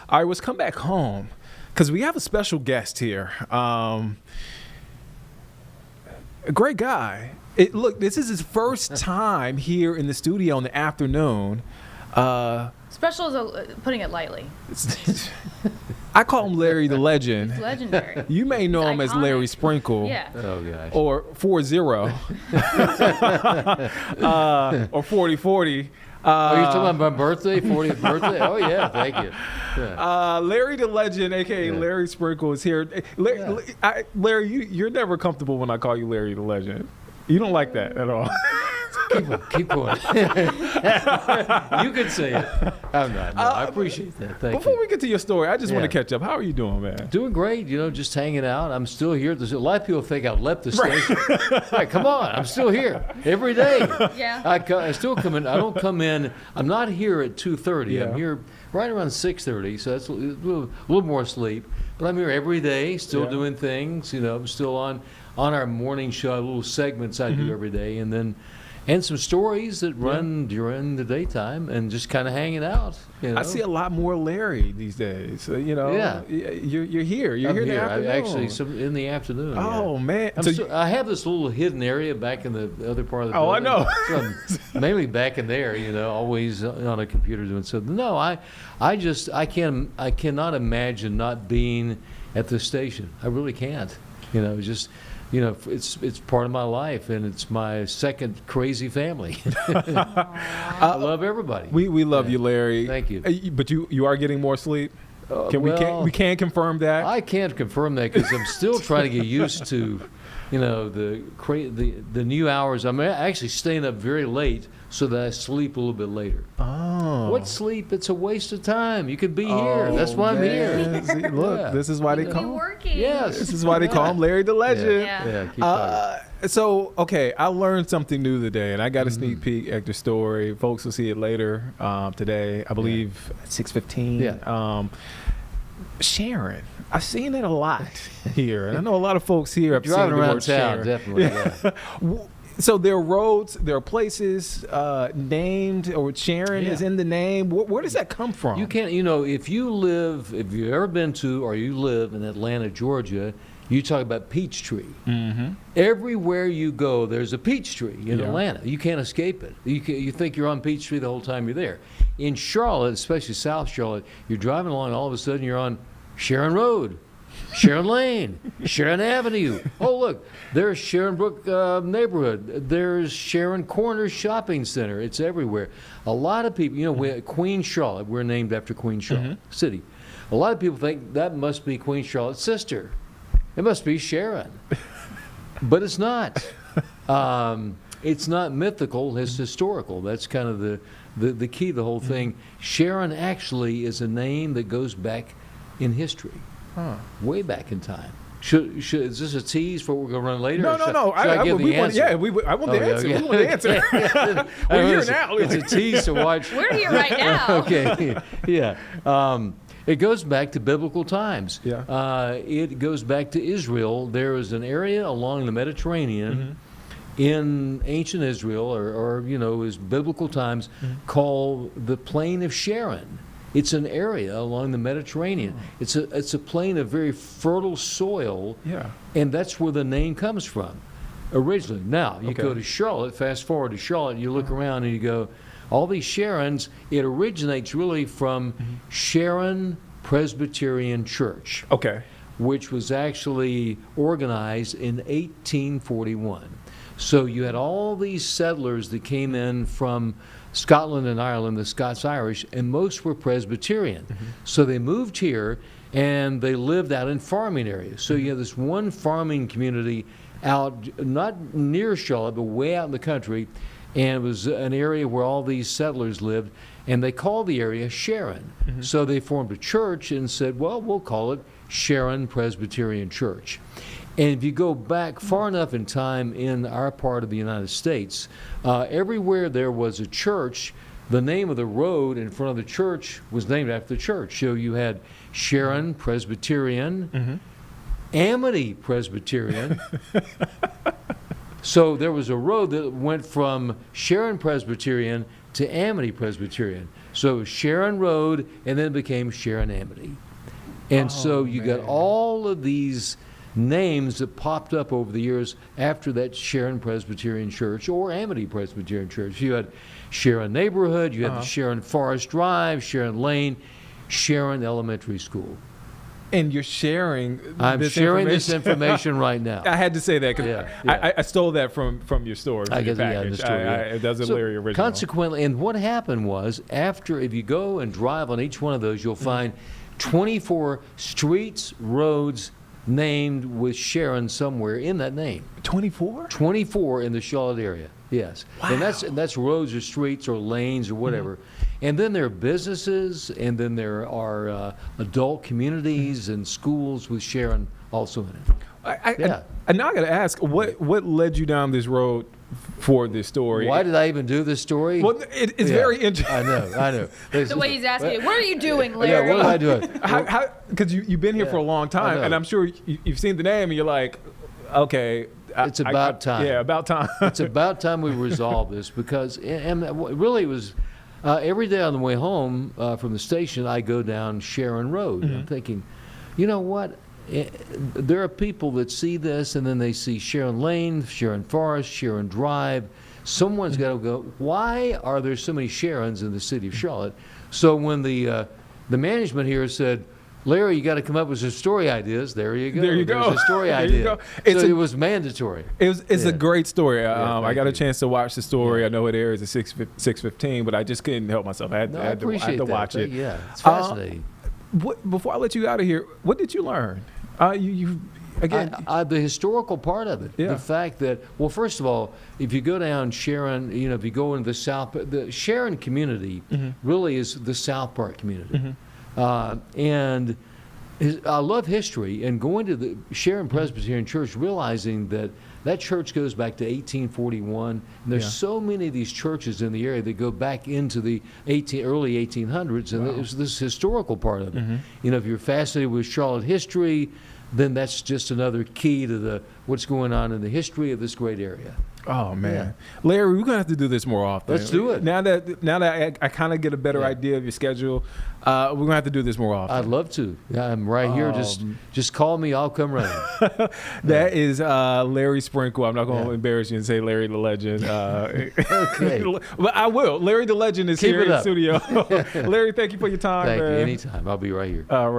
All right, let's come back home because we have a special guest here. A great guy. Look, this is his first time here in the studio in the afternoon. Special is putting it lightly. I call him Larry the Legend. It's legendary. You may know him as iconic. Larry Sprinkle. Yeah. Oh, gosh. Or 40. Or 4040. Are you talking about my birthday, 40th birthday? Oh, yeah, thank you. Yeah. Larry the Legend, a.k.a. Yeah. Larry Sprinkle, is here. Larry, you're never comfortable when I call you Larry the Legend. You don't like that at all. Keep going. You can say it. I'm not. No, I appreciate that. Thank Before you. we get to your story, I just want to Yeah. catch up. How are you doing, man? Doing great, just hanging out. I'm still here. There's a lot of people think I've left the station. Right, come on, I'm still here every day. Yeah. I still come in. I don't come in. I'm not here at 2:30. Yeah. I'm here right around 6:30, so that's a little more sleep. But I'm here every day, still doing things. I'm still on our morning show, little segments I do every day, and some stories that run during the daytime, and just kind of hanging out. I see a lot more Larry these days. Yeah. You're here. You're I'm here in the afternoon. Actually, in the afternoon. Oh, yeah. man. I have this little hidden area back in the other part of the Oh, I building. know. So I'm mainly back in there, always on a computer doing something. No, I cannot imagine not being at the station. I really can't. It's part of my life, and it's my second crazy family. I love everybody. We love you, Larry. Thank you. But you are getting more sleep? Well, we can't confirm that? I can't confirm that because I'm still trying to get used to, the new hours. I'm actually staying up very late so that I sleep a little bit later. Oh. What sleep? It's a waste of time. You could be here. That's why I'm here. See, look, Yeah. this is why they Be call him. working. Yes. This is why they call him Larry the Legend. Yeah. Yeah. Keep talking. So, okay, I learned something new today, and I got a sneak peek at the story. Folks will see it later today, I believe, at 6:15. Yeah. Sharon. I've seen it a lot here, and I know a lot of folks here have Driving seen the around word town, Sharon. definitely. Yeah. So there are roads, there are places named, or Sharon is in the name. Where does that come from? You can't, if you've ever been to or you live in Atlanta, Georgia, you talk about peach tree. Mm-hmm. Everywhere you go, there's a peach tree in Yeah. Atlanta. You can't escape it. You think you're on Peachtree the whole time you're there. In Charlotte, especially South Charlotte, you're driving along, all of a sudden you're on Sharon Road, Sharon Lane, Sharon Avenue. Oh, look, there's Sharon Brook neighborhood. There's Sharon Corners Shopping Center. It's everywhere. A lot of people, Queen Charlotte, we're named after Queen Charlotte City. A lot of people think that must be Queen Charlotte's sister. It must be Sharon. But it's not. It's not mythical, it's historical. That's kind of the key to the whole thing. Sharon actually is a name that goes back in history, way back in time. Is this a tease for what we're going to run later? No. Should I give the answer? I want the answer. Okay. We want the answer. We're here now. It's a tease to watch. We're here right now. Okay, yeah. It goes back to biblical times. Yeah. It goes back to Israel. There is an area along the Mediterranean in ancient Israel, or it was biblical times, called the Plain of Sharon. It's an area along the Mediterranean. It's a plain of very fertile soil, and that's where the name comes from originally. Now, you go to Charlotte, fast forward to Charlotte, you look around and you go, all these Sharons, it originates really from Sharon Presbyterian Church. Okay. Which was actually organized in 1841. So you had all these settlers that came in from Scotland and Ireland, the Scots-Irish, and most were Presbyterian. So they moved here, and they lived out in farming areas. So you have this one farming community out, not near Charlotte, but way out in the country, and it was an area where all these settlers lived, and they called the area Sharon. So they formed a church and said, well, we'll call it Sharon Presbyterian Church. And if you go back far enough in time in our part of the United States, everywhere there was a church, the name of the road in front of the church was named after the church. So you had Sharon Presbyterian, Amity Presbyterian. So there was a road that went from Sharon Presbyterian to Amity Presbyterian. So Sharon Road, and then it became Sharon Amity. And so you got all of these names that popped up over the years after that Sharon Presbyterian Church or Amity Presbyterian Church. You had Sharon Neighborhood, you had the Sharon Forest Drive, Sharon Lane, Sharon Elementary School. And you're sharing I'm sharing this information right now. I had to say that because I stole that from your story. I guess, your the story. It doesn't Larry original. Consequently, and what happened was, after, if you go and drive on each one of those, you'll find 24 streets, roads named with Sharon somewhere in that name. 24? 24 in the Charlotte area, yes. Wow. And that's roads or streets or lanes or whatever. And then there are businesses, and then there are adult communities and schools with Sharon also in it. And now I got to ask, what led you down this road for this story? Why did I even do this story? Well, it's very interesting. I know. The way he's asking you, what are you doing, Yeah, Larry? what am I doing? Because you've been here for a long time, and I'm sure you've seen the name, and you're like, okay. It's about time. Yeah, about time. It's about time we resolve this, because and really it was every day on the way home from the station, I go down Sharon Road. And I'm thinking, you know what? There are people that see this, and then they see Sharon Lane, Sharon Forest, Sharon Drive. Someone's got to go, why are there so many Sharons in the city of Charlotte? So when the management here said, Larry, you got to come up with some story ideas. There you go. There you go. There's a story idea. So it was mandatory. It's a great story. I got a you. chance to watch the story. I know it airs at 6:15, but I just couldn't help myself. I had to watch it. Yeah, it's fascinating. Before I let you out of here, what did you learn? You again. The historical part of it. Yeah. The fact that, well, first of all, if you go down Sharon, if you go into the South, the Sharon community really is the South Park community. And I love history, and going to the Sharon Presbyterian Church, realizing that church goes back to 1841, and there's so many of these churches in the area that go back into the early 1800s, and it was this historical part of it. If you're fascinated with Charlotte history, then that's just another key to what's going on in the history of this great area. Oh man, Larry, we're gonna have to do this more often. Let's do it. Now that I kind of get a better idea of your schedule, we're gonna have to do this more often. I'd love to. Yeah, I'm right here. Just call me. I'll come running. That is Larry Sprinkle. I'm not going to embarrass you and say Larry the Legend. Okay. But I will. Larry the Legend is Keep here it in the up. studio. Larry, thank you for your time. Thank you. Man. Anytime. I'll be right here. All right.